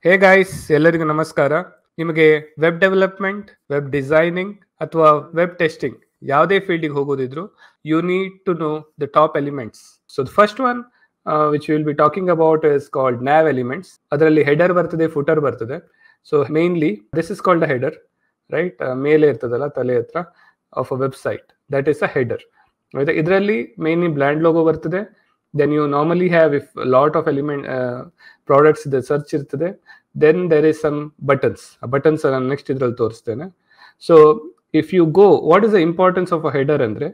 Hey guys, ಎಲ್ಲರಿಗೂ ನಮಸ್ಕಾರ. ನಿಮಗೆ ವೆಬ್ ಡೆವಲಪ್ಮೆಂಟ್, ವೆಬ್ ಡಿಸೈನಿಂಗ್ ಅಥವಾ ವೆಬ್ ಟೆಸ್ಟಿಂಗ್ ಯಾವುದೇ ಫೀಲ್ಡಿಗೆ ಹೋಗೋದಿದ್ರು, you need to know the top elements. So the first one which will be talking about is called nav elements. ಅದರಲ್ಲಿ header ಬರ್ತದೆ, footer ಬರ್ತದೆ. So mainly this is called a header, right? ಮೇಲೆ ಇರ್ತದಲ್ಲ ತಲೆ ಹತ್ರ of a website, that is a header. ಇದರಲ್ಲಿ mainly brand logo ಬರ್ತದೆ. Then you normally have, if a lot of element products the search irtade, then there is some buttons. Buttons are next idral torstene. So if you go, what is the importance of a header andre,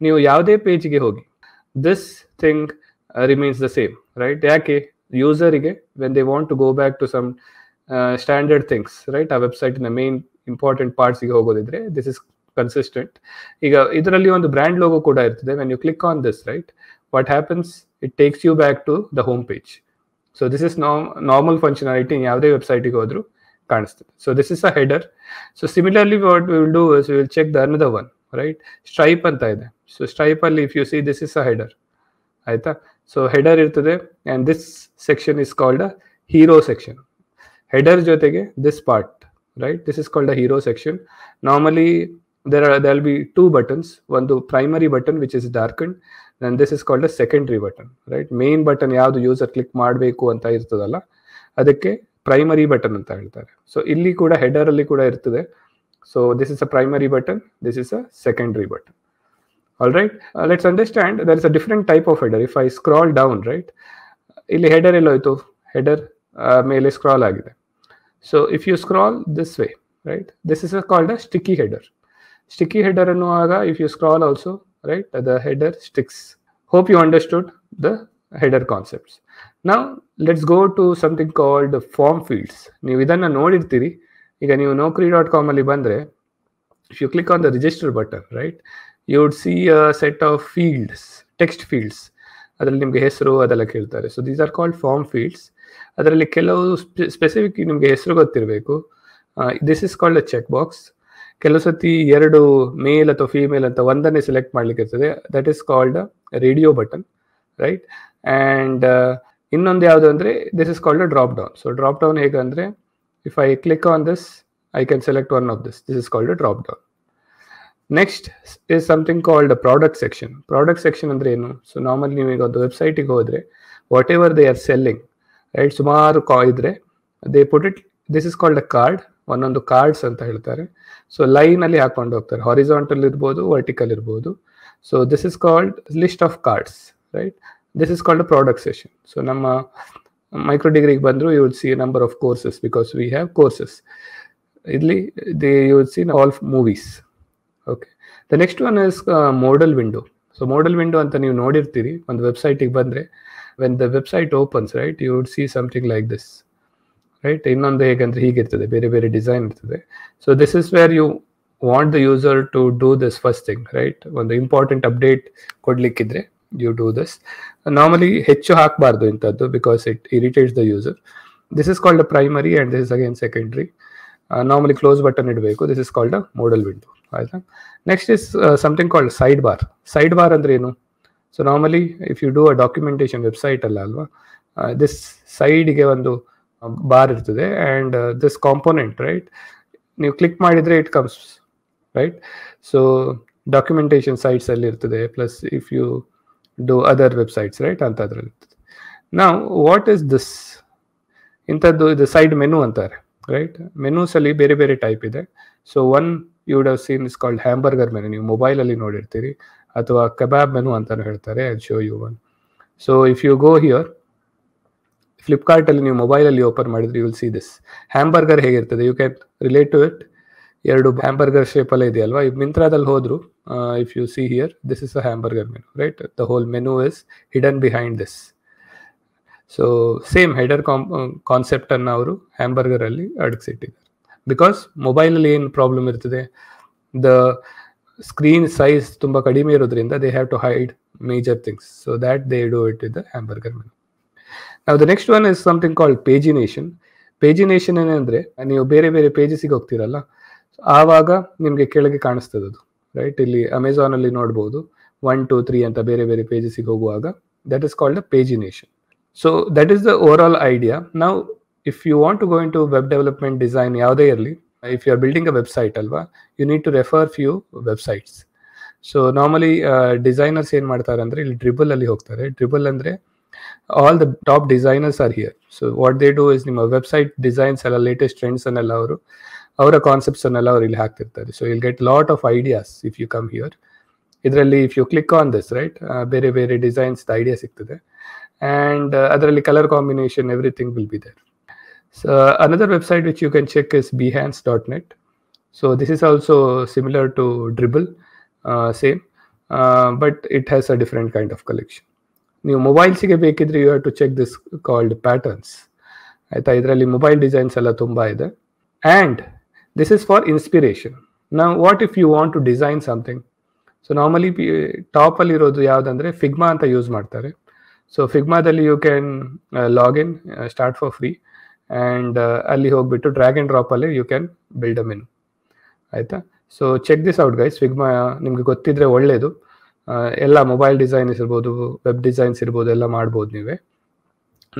ನೀವು ಯಾವುದೇ page ಗೆ ಹೋಗಿ, this thing remains the same, right? ಯಾಕೆ user ಗೆ when they want to go back to some standard things, right? ಆ website ನ main important parts ಗೆ ಹೋಗೋದಿದ್ರೆ this is consistent. ಈಗ ಇದರಲ್ಲಿ ಒಂದು ಬ್ರ್ಯಾಂಡ್ ಲೋಗೋ ಕೂಡ ಇರ್ತದೆ. when you click on this, right, what happens, it takes you back to the home page. So this is normal functionality in ಯಾವುದೇ website ಗೆ ಹೋದ್ರು ಕಾಣಿಸ್ತದೆ. So this is a header. So similarly what we will do is we will check the another one, right? Stripe ಅಂತ ಇದೆ. So Stripe ಅಲ್ಲಿ if you see, this is a header, ಆಯ್ತಾ? So header ಇರ್ತದೆ, and this section is called a hero section. Header ಜೊತೆಗೆ this part, right, this is called a hero section. Normally there will be two buttons, one the primary button which is darkened, and this is called a secondary button, right? Main button ಯಾವುದು user click ಮಾಡಬೇಕು ಅಂತ ಇರ್ತದಲ್ಲ, ಅದಕ್ಕೆ primary button ಅಂತ ಹೇಳ್ತಾರೆ. So ಇಲ್ಲಿ ಕೂಡ header ಅಲ್ಲಿ ಕೂಡ ಇರ್ತದೆ. So this is a primary button, this is a secondary button. All right, let's understand there is a different type of header. If I scroll down, right, ಇಲ್ಲಿ header ಎಲ್ಲೋಯ್ತು, header ಮೇಲೆ scroll ಆಗಿದೆ. So if you scroll this way, right, this is called a sticky header. Sticky header ಅನ್ನುವಾಗ if you scroll also, right, the header sticks. Hope you understood the header concepts. Now let's go to something called form fields. ನೀವು ಇದನ್ನ ನೋಡಿರ್ತೀರಿ. ಈಗ ನೀವು naukri.com ಅಲ್ಲಿ ಬಂದ್ರೆ, if you click on the register button, right, you would see a set of fields, text fields. ಅದರಲ್ಲಿ ನಿಮಗೆ ಹೆಸರು ಅದೆಲ್ಲ ಕೇಳ್ತಾರೆ. So these are called form fields. ಅದರಲ್ಲಿ ಕೆಲವು ಸ್ಪೆಸಿಫಿಕ್ ನಿಮಗೆ ಹೆಸರು ಗೊತ್ತಿರಬೇಕು. This is called a check box. ಕೆಲವು ಸತಿ ಎರಡು ಮೇಲ್ ಅಥವಾ ಫೀಮೇಲ್ ಅಂತ ಒಂದನ್ನೇ ಸೆಲೆಕ್ಟ್ ಮಾಡ್ಲಿಕ್ಕೆ ಇರ್ತದೆ, that is called radio button, right? And ಇನ್ನೊಂದು ಯಾವುದು ಅಂದ್ರೆ this is called drop down. So drop down ಹೇಗಂದ್ರೆ, if I click on this, I can select one of this is called drop down. Next is something called product section. Product section ಅಂದ್ರೆ ಏನು? So normal ನೀವು ಈಗ ಒಂದು ವೆಬ್ಸೈಟಿಗೆ ಹೋದ್ರೆ, whatever they are selling, right, ಸುಮಾರು ಇದ್ರೆ they put it, this is called a card. ಒಂದೊಂದು ಕಾರ್ಡ್ಸ್ ಅಂತ ಹೇಳ್ತಾರೆ. ಸೊ ಲೈನ್ ಅಲ್ಲಿ ಹಾಕೊಂಡು ಹೋಗ್ತಾರೆ, ಹಾರಿಜಾಂಟಲ್ ಇರ್ಬೋದು, ವರ್ಟಿಕಲ್ ಇರ್ಬೋದು. So this is called list of cards, right? This is called product session. So ನಮ್ಮ ಮೈಕ್ರೋ ಡಿಗ್ರಿಗೆ ಬಂದ್ರು, you will see number of courses because we have courses. ಇಲ್ಲಿ you will see all movies. Okay, the next one is modal window. So modal window ಅಂತ ನೀವು ನೋಡಿರ್ತೀರಿ ಒಂದು ವೆಬ್ಸೈಟಿಗೆ ಬಂದ್ರೆ, when the website opens, right, you would see something like this, right? ಇನ್ನೊಂದು ಹೇಗಂದ್ರೆ ಹೀಗಿರ್ತದೆ, ಬೇರೆ ಬೇರೆ ಡಿಸೈನ್ ಇರ್ತದೆ. So this is where you want the user to do this first thing, right? ಒಂದು ಇಂಪಾರ್ಟೆಂಟ್ ಅಪ್ಡೇಟ್ ಕೊಡ್ಲಿಕ್ಕಿದ್ರೆ ಯು ಡೂ ದಿಸ್. ನಾರ್ಮಲಿ ಹೆಚ್ಚು ಹಾಕಬಾರ್ದು ಇಂಥದ್ದು, because it irritates the user. This is called a primary and this is again secondary. Normally close button ಇಡಬೇಕು. This is called a modal window, ಆಯ್ತಾ? Next is something called side bar. Side bar ಅಂದ್ರೆ ಏನು? So normally if you do a documentation website ಅಲ್ಲ ಅಲ್ವಾ, this ಸೈಡ್ಗೆ ಒಂದು bar ಇರ್ತದೆ, and this component, right, ನೀವು ಕ್ಲಿಕ್ ಮಾಡಿದ್ರೆ it comes, right? So documentation sites ಅಲ್ಲಿ ಇರ್ತದೆ, plus if you do other websites, right, ಅಂತ ಅದ್ರಲ್ಲಿ ಇರ್ತದೆ. ನಾವು ವಾಟ್ ಇಸ್ ದಿಸ್? ಇಂಥದ್ದು ಇದು ಸೈಡ್ ಮೆನು ಅಂತಾರೆ, ರೈಟ್? ಮೆನೂಸ್ ಅಲ್ಲಿ ಬೇರೆ ಬೇರೆ ಟೈಪ್ ಇದೆ. So one you would have seen is called hamburger menu. ನೀವು ಮೊಬೈಲ್ ಅಲ್ಲಿ ನೋಡಿರ್ತೀರಿ, ಅಥವಾ ಕಬಾಬ್ ಮೆನು ಅಂತಾನು ಹೇಳ್ತಾರೆ. I show you one. So if you go here, Flipkart ಅಲ್ಲಿ ನೀವು ಮೊಬೈಲ್ ಅಲ್ಲಿ ಓಪನ್ ಮಾಡಿದ್ರೆ you will see this hamburger ಹೇಗಿರ್ತದೆ. You can relate to it. ಎರಡು ಹ್ಯಾಂಬರ್ಗರ್ ಶೇಪ್ ಅಲ್ಲೇ ಇದೆಯಲ್ವಾ. ಈಗ ಮಿಂತ್ರಾದಲ್ಲಿ ಹೋದ್ರು, if you see here, this is a hamburger menu, right? The whole menu is hidden behind this. So same header concept ಅನ್ನ ಅವರು hamburger ಅಲ್ಲಿ ಅಡಗಿಸಿಟ್ಟಿದ್ದಾರೆ. ಬಿಕಾಸ್ ಮೊಬೈಲ್ ಅಲ್ಲಿ ಏನು ಪ್ರಾಬ್ಲಮ್ ಇರ್ತದೆ, ದ ಸ್ಕ್ರೀನ್ ಸೈಜ್ ತುಂಬಾ ಕಡಿಮೆ ಇರೋದ್ರಿಂದ they have to hide major things. So that they do it in the hamburger menu. Now the next one is something called pagination. Pagination ಏನಂದ್ರೆ, ನೀವು ಬೇರೆ ಬೇರೆ ಪೇಜಸ್ಗೆ ಹೋಗ್ತಿರಲ್ಲ, ಆವಾಗ ನಿಮ್ಗೆ ಕೆಳಗೆ ಕಾಣಿಸ್ತದೆ ಅದು, ರೈಟ್? ಇಲ್ಲಿ ಅಮೆಝಾನ್ ಅಲ್ಲಿ ನೋಡ್ಬೋದು 1 2 3 ಅಂತ ಬೇರೆ ಬೇರೆ ಪೇಜಸ್ಗೆ ಹೋಗುವಾಗ, that is called a pagination. So that is the overall idea. Now if you want to go into web development design ಯಾವುದೇ ಇರಲಿ, if you are building a website ಅಲ್ವಾ, you need to refer few websites. So normally designers ಏನು ಮಾಡ್ತಾರೆ ಅಂದರೆ ಇಲ್ಲಿ Dribbble ಅಲ್ಲಿ ಹೋಗ್ತಾರೆ. Dribbble ಅಂದರೆ all the top designers are here. So what they do is ನಿಮ್ಮ ವೆಬ್ಸೈಟ್ ಡಿಸೈನ್ಸ್ ಎಲ್ಲ ಲೇಟೆಸ್ಟ್ ಟ್ರೆಂಡ್ಸ್ ಅನ್ನೆಲ್ಲ ಅವರ ಕಾನ್ಸೆಪ್ಟ್ಸ್ ಅನ್ನೆಲ್ಲ ಅವ್ರು ಇಲ್ಲಿ ಹಾಕ್ತಿರ್ತಾರೆ. So I'll get lot of ideas if you come here. ಇದರಲ್ಲಿ if you click on this right, ಬೇರೆ ಬೇರೆ ಡಿಸೈನ್ಸ್ ಐಡಿಯಾ ಸಿಗ್ತದೆ. ಆ್ಯಂಡ್ ಅದರಲ್ಲಿ colour combination everything will be there. So another website which you can check is behance.net. So this is also similar to Dribbble, same, but it has a different kind of collection. ನೀವು ಮೊಬೈಲ್ಸಿಗೆ ಬೇಕಿದ್ರೆ you have to check this called patterns. ಆಯಿತಾ, ಇದರಲ್ಲಿ mobile designs ಎಲ್ಲ ತುಂಬ ಇದೆ. And this is for inspiration. ನಾವು what if you want to design something. So normally ಟಾಪಲ್ಲಿರೋದು ಯಾವುದಂದರೆ ಫಿಗ್ಮಾ ಅಂತ ಯೂಸ್ ಮಾಡ್ತಾರೆ. ಸೊ ಫಿಗ್ಮಾದಲ್ಲಿ you can login, start for free, and ಅಲ್ಲಿ ಹೋಗ್ಬಿಟ್ಟು ಡ್ರ್ಯಾಗ್ ಆ್ಯಂಡ್ ಡ್ರಾಪಲ್ಲಿ you can build a menu. ಆಯಿತಾ, so check this out guys. Figma ನಿಮಗೆ ಗೊತ್ತಿದ್ರೆ ಒಳ್ಳೆಯದು. ಎಲ್ಲ ಮೊಬೈಲ್ ಡಿಸೈನ್ಸ್ ಇರ್ಬೋದು, ವೆಬ್ ಡಿಸೈನ್ಸ್ ಇರ್ಬೋದು, ಎಲ್ಲ ಮಾಡ್ಬೋದು ನೀವೇ.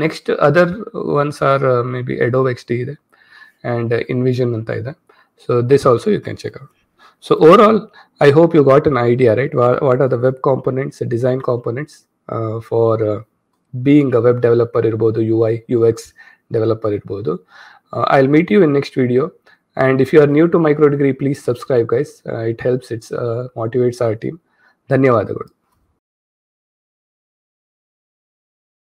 Next other ones are maybe Adobe XD ಇದೆ, ಆ್ಯಂಡ್ ಇನ್ವಿಷನ್ ಅಂತ ಇದೆ. So this also you can check out. So overall I hope you got an idea right, what are the web components, design components for being a web developer ಇರ್ಬೋದು, UI UX developer ಇರ್ಬೋದು. I'll meet you in next video, and if you are new to MicroDegree, please subscribe guys. It helps, it motivates our team. ಧನ್ಯವಾದಗಳು.